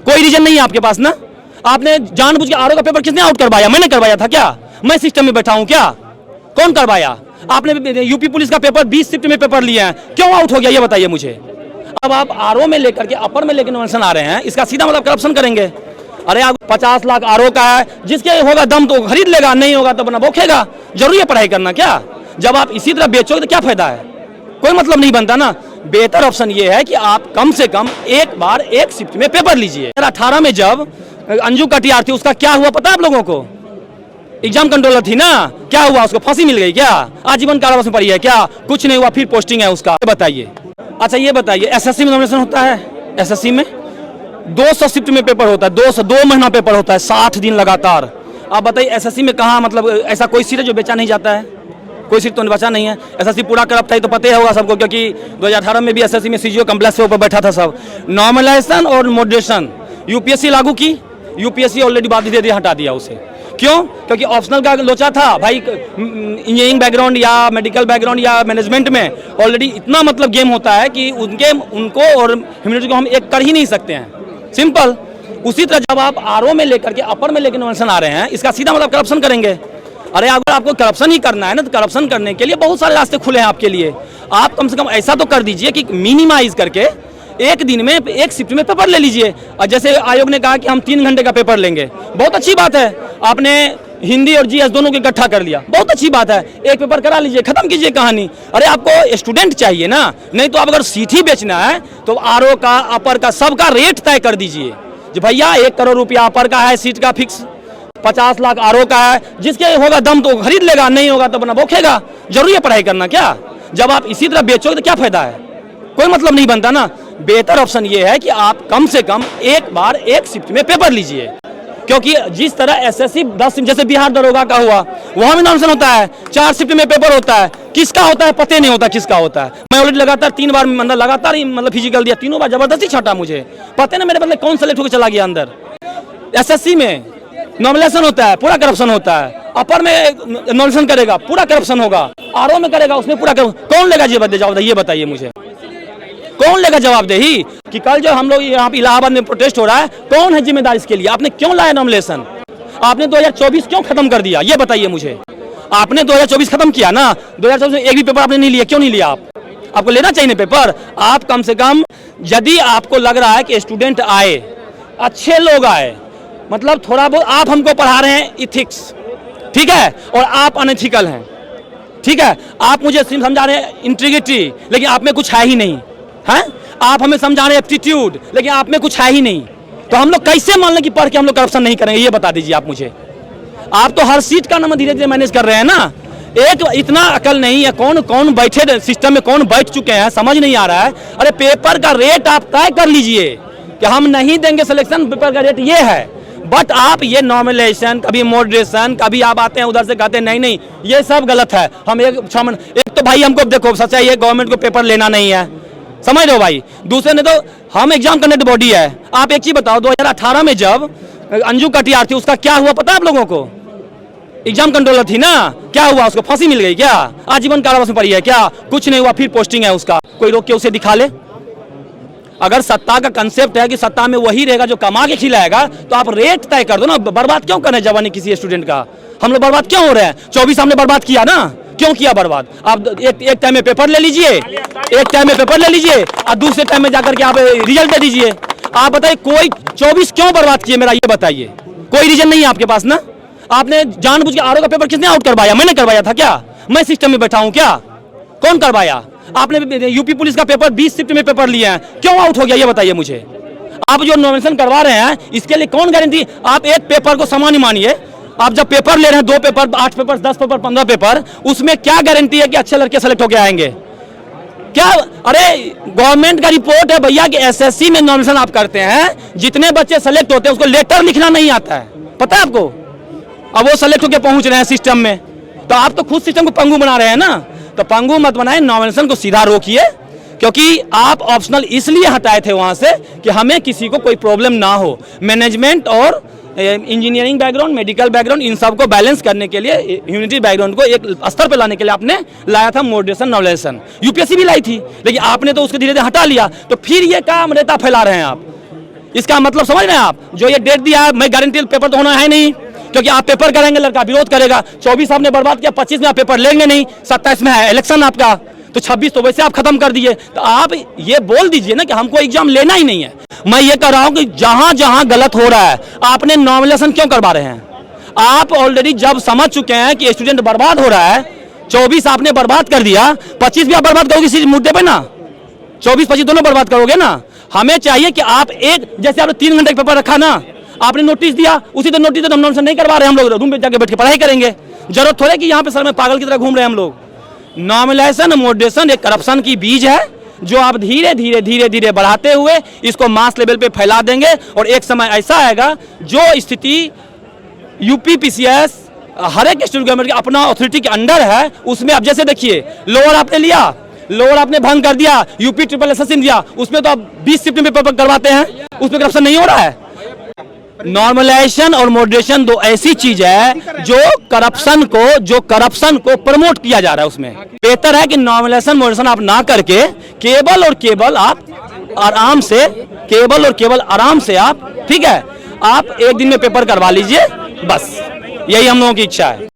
कोई रीजन नहीं है आपके पास ना। आपने जानबूझ के आरओ का पेपर किसने आउट करवाया? मैंने करवाया था क्या? मैं सिस्टम में बैठा हूं क्या? कौन करवाया? आपने यूपी पुलिस का पेपर 20 शिफ्ट में पेपर लिया है, क्यों आउट हो गया ये बताइए मुझे। अब आप आरओ में लेकर के अपर में लेकर नोमिनेशन आ रहे हैं, इसका सीधा मतलब करप्शन करेंगे। अरे आप 50 लाख आरओ का है, जिसके होगा दम तो खरीद लेगा, नहीं होगा तो अपना भोखेगा। जरूरी है पढ़ाई करना क्या? जब आप इसी तरह बेचोगे तो क्या फायदा है? कोई मतलब नहीं बनता ना। बेहतर ऑप्शन ये है कि आप कम से कम एक बार एक शिफ्ट में पेपर लीजिए। 2018 में जब अंजू कटियार थी, उसका क्या हुआ पता है आप लोगों को? एग्जाम कंट्रोलर थी ना, क्या हुआ? उसको फांसी मिल गई क्या? आजीवन कारावास में पड़ी है क्या? कुछ नहीं हुआ, फिर पोस्टिंग है उसका। बताइए। अच्छा ये बताइए, एसएससी में नॉमिनेशन होता है, एसएससी में 200 शिफ्ट में पेपर होता है, 2 महीना पेपर होता है, 60 दिन लगातार। आप बताइए एसएससी में कहाँ मतलब ऐसा कोई सीट है जो बेचा नहीं जाता है? कोई सीट तो बचा नहीं है। एसएससी पूरा करप्ट है तो पता ही होगा सबको, क्योंकि 2018 में भी एसएससी में सीजीओ कम्प्लेक्स के ऊपर बैठा था सब। नॉर्मलाइजेशन और मॉडरेशन यूपीएससी लागू की, यूपीएससी ऑलरेडी बाद धीरे धीरे हटा दिया उसे। क्यों? क्योंकि ऑप्शनल का लोचा था भाई। इंजीनियरिंग बैकग्राउंड या मेडिकल बैकग्राउंड या मैनेजमेंट में ऑलरेडी इतना मतलब गेम होता है कि उनको और ह्यूमैनिटी को हम एक कर ही नहीं सकते हैं, सिंपल। उसी तरह जब आप आरओ में लेकर के अपर में लेकर नोमिनेशन आ रहे हैं, इसका सीधा मतलब करप्शन करेंगे। अरे अगर आपको करप्शन ही करना है ना, तो करप्शन करने के लिए बहुत सारे रास्ते खुले हैं आपके लिए। आप कम से कम ऐसा तो कर दीजिए कि मिनिमाइज करके एक दिन में एक शिफ्ट में पेपर ले लीजिए। और जैसे आयोग ने कहा कि हम 3 घंटे का पेपर लेंगे, बहुत अच्छी बात है। आपने हिंदी और जीएस दोनों को इकट्ठा कर लिया, बहुत अच्छी बात है। एक पेपर करा लीजिए, खत्म कीजिए कहानी। अरे आपको स्टूडेंट चाहिए ना, नहीं तो आप अगर सीट ही बेचना है तो आरओ का, अपर का, सबका रेट तय कर दीजिए। जो भैया 1 करोड़ रुपया अपर का है, सीट का फिक्स, 50 लाख आरओ का है, जिसके होगा दम तो खरीद लेगा, नहीं होगा तो अपना भोखेगा। जरूरी है पढ़ाई करना क्या? जब आप इसी तरह बेचोगे तो क्या फायदा है? कोई मतलब नहीं बनता ना। बेहतर ऑप्शन ये है कि आप कम से कम एक बार एक शिफ्ट में पेपर लीजिए, क्योंकि जिस तरह एसएससी 10 जैसे बिहार दरोगा का हुआ, वहां भी नॉमिनेशन होता है, 4 शिफ्ट में पेपर होता है। किसका होता है पता नहीं होता किसका होता है। मैं ऑलरेडी लगातार 3 बार मतलब लगातार ही मतलब फिजिकल दिया, तीनों बार जबरदस्ती छाटा, मुझे पता ना मेरे मतलब कौन सेलेक्ट होकर चला गया अंदर। एसएससी में नॉमिनेशन होता है, पूरा करप्शन होता है। अपर में नॉमिनेशन करेगा, पूरा करप्शन होगा। आरओ में करेगा, उसमें पूरा कौन लेगा जवाब? ये बताइए मुझे, कौन लेगा जवाबदेही? कि कल जो हम लोग यहाँ पे इलाहाबाद में प्रोटेस्ट हो रहा है, कौन है जिम्मेदार इसके लिए? आपने क्यों लाया नॉमिनेशन? आपने 2024 क्यों खत्म कर दिया? ये बताइए मुझे। आपने 2024 खत्म किया ना, 2024 में एक भी पेपर आपने नहीं लिया, क्यों नहीं लिया? आपको लेना चाहिए ना पेपर। आप कम से कम, यदि आपको लग रहा है कि स्टूडेंट आए, अच्छे लोग आए, मतलब थोड़ा बहुत आप हमको पढ़ा रहे हैं इथिक्स, ठीक है, और आप अनएथिकल हैं, ठीक है, आप मुझे समझा रहे हैं इंटीग्रिटी, लेकिन आप में कुछ है ही नहीं है। आप हमें समझा रहे हैं एप्टीट्यूड, लेकिन आप में कुछ है ही नहीं। तो हम लोग कैसे मान लें कि पढ़ के हम लोग करप्शन नहीं करेंगे? ये बता दीजिए आप मुझे। आप तो हर सीट का नाम धीरे धीरे मैनेज कर रहे हैं ना। एक इतना अकल नहीं है, कौन बैठे सिस्टम में, कौन बैठ चुके हैं, समझ नहीं आ रहा है। अरे पेपर का रेट आप तय कर लीजिए कि हम नहीं देंगे सिलेक्शन, पेपर का रेट ये है। बट आप ये नॉर्मलाइजेशन, कभी मॉडरेशन, कभी आप आते हैं उधर से कहते हैं नहीं, ये सब गलत है। हम एक तो भाई हमको देखो, सच्चाई है, गवर्नमेंट को पेपर लेना नहीं है, समझ लो भाई। दूसरे ने तो हम एग्जाम कंडक्ट बॉडी है। आप एक चीज बताओ, 2018 में जब अंजू कटियार थी, उसका क्या हुआ पता है आप लोगों को? एग्जाम कंट्रोलर थी ना, क्या हुआ? उसको फांसी मिल गई क्या? आजीवन कारावास में पड़ी है क्या? कुछ नहीं हुआ, फिर पोस्टिंग है उसका। कोई रोक के उसे दिखा ले। अगर सत्ता का कंसेप्ट है कि सत्ता में वही रहेगा जो कमा के खिलाएगा, तो आप रेट तय कर दो ना। बर्बाद क्यों करना है जवानी किसी स्टूडेंट का? हम लोग बर्बाद क्यों हो रहे हैं? 24 हमने बर्बाद किया ना, क्यों किया बर्बाद? आप एक टाइम में पेपर ले लीजिए, एक टाइम में पेपर ले लीजिए और दूसरे टाइम में जाकर के आप रिजल्ट दे दीजिए। आप बताइए कोई 24 क्यों बर्बाद किए, मेरा ये बताइए। कोई रीजन नहीं है आपके पास ना। आपने जानबूझ के आरओ का पेपर किसने आउट करवाया? मैंने करवाया था क्या? मैं सिस्टम में बैठा हूं क्या? कौन करवाया? आपने यूपी पुलिस का पेपर 20 शिफ्ट में पेपर लिया है, क्यों आउट हो गया ये बताइए मुझे। आप जो नॉमिनेशन करवा रहे हैं, इसके लिए कौन गारंटी? आप एक पेपर को सामान्य मानिए, आप जब पेपर ले रहे हैं, 2 पेपर, 8 पेपर, 10 पेपर, 15 पेपर, उसमें क्या गारंटी है कि अच्छे लड़के सेलेक्ट होकर आएंगे? क्या? अरे गवर्नमेंट का रिपोर्ट है भैया कि एसएससी में नॉमिनेशन आप करते हैं, जितने बच्चे सेलेक्ट होते हैं उसको लेटर लिखना नहीं आता है, पता है आपको? अब वो सेलेक्ट होकर पहुंच रहे हैं सिस्टम में, तो आप तो खुद सिस्टम को पंगु बना रहे हैं ना। तो पंगु मत बनाए, नॉमिनेशन को सीधा रोकिए, क्योंकि आप ऑप्शनल इसलिए हटाए थे वहां से कि हमें किसी को कोई प्रॉब्लम ना हो। मैनेजमेंट और इंजीनियरिंग बैकग्राउंड, मेडिकल बैकग्राउंड, इन सब को बैलेंस करने के लिए, ह्यूमैनिटी बैकग्राउंड को एक स्तर पर लाने के लिए आपने लाया था मॉडरेशन नॉमिनेशन। यूपीएससी भी लाई थी, लेकिन आपने तो उसको धीरे धीरे हटा लिया। तो फिर ये काम रेता फैला रहे हैं आप। इसका मतलब समझ रहे हैं आप? जो ये डेट दिया है, मैं गारंटी पेपर तो होना है नहीं, क्योंकि आप पेपर करेंगे लड़का विरोध करेगा। 24 आपने बर्बाद किया, 25 में आप पेपर लेंगे नहीं, 27 में है इलेक्शन आपका, तो 26 तो वैसे आप खत्म कर दिए। तो आप ये बोल दीजिए ना कि हमको एग्जाम लेना ही नहीं है। मैं ये कह रहा हूं कि जहां जहां गलत हो रहा है आपने नॉमिनेशन क्यों करवा रहे हैं? आप ऑलरेडी जब समझ चुके हैं कि स्टूडेंट बर्बाद हो रहा है, 24 आपने बर्बाद कर दिया, 25 भी आप बर्बाद करोगे इसी मुद्दे पे ना, 24-25 दोनों बर्बाद करोगे ना। हमें चाहिए कि आप एक, जैसे आपने 3 घंटे का पेपर रखा ना, आपने नोटिस दिया, उसी तरह नोटिस हम नॉमिनेशन नहीं करवा रहे, हम लोग रूम पे जाके बैठ के पढ़ाई करेंगे। जरूरत थोड़े कि यहाँ पे सर में पागल की तरह घूम रहे हैं हम लोग। नॉमिनेशन मॉडरेशन एक करप्शन की बीज है, जो आप धीरे धीरे धीरे धीरे बढ़ाते हुए इसको मास लेवल पे फैला देंगे, और एक समय ऐसा आएगा जो स्थिति यूपी पीसीएस हर एक स्टेट गवर्नमेंट के अपना अथॉरिटी के अंडर है, उसमें अब जैसे देखिए लोअर आपने लिया, लोअर आपने भंग कर दिया, यूपी ट्रिपल एसएससी दिया, उसमें तो आप 20 शिफ्ट में पेपर करवाते हैं, उसमें करप्शन नहीं हो रहा है। नॉर्मलाइजेशन और मॉडरेशन दो ऐसी चीज है जो करप्शन को प्रमोट किया जा रहा है। उसमें बेहतर है कि नॉर्मलाइजेशन मॉडरेशन आप ना करके केवल और केवल आप आराम से आप, ठीक है, आप एक दिन में पेपर करवा लीजिए, बस यही हम लोगों की इच्छा है।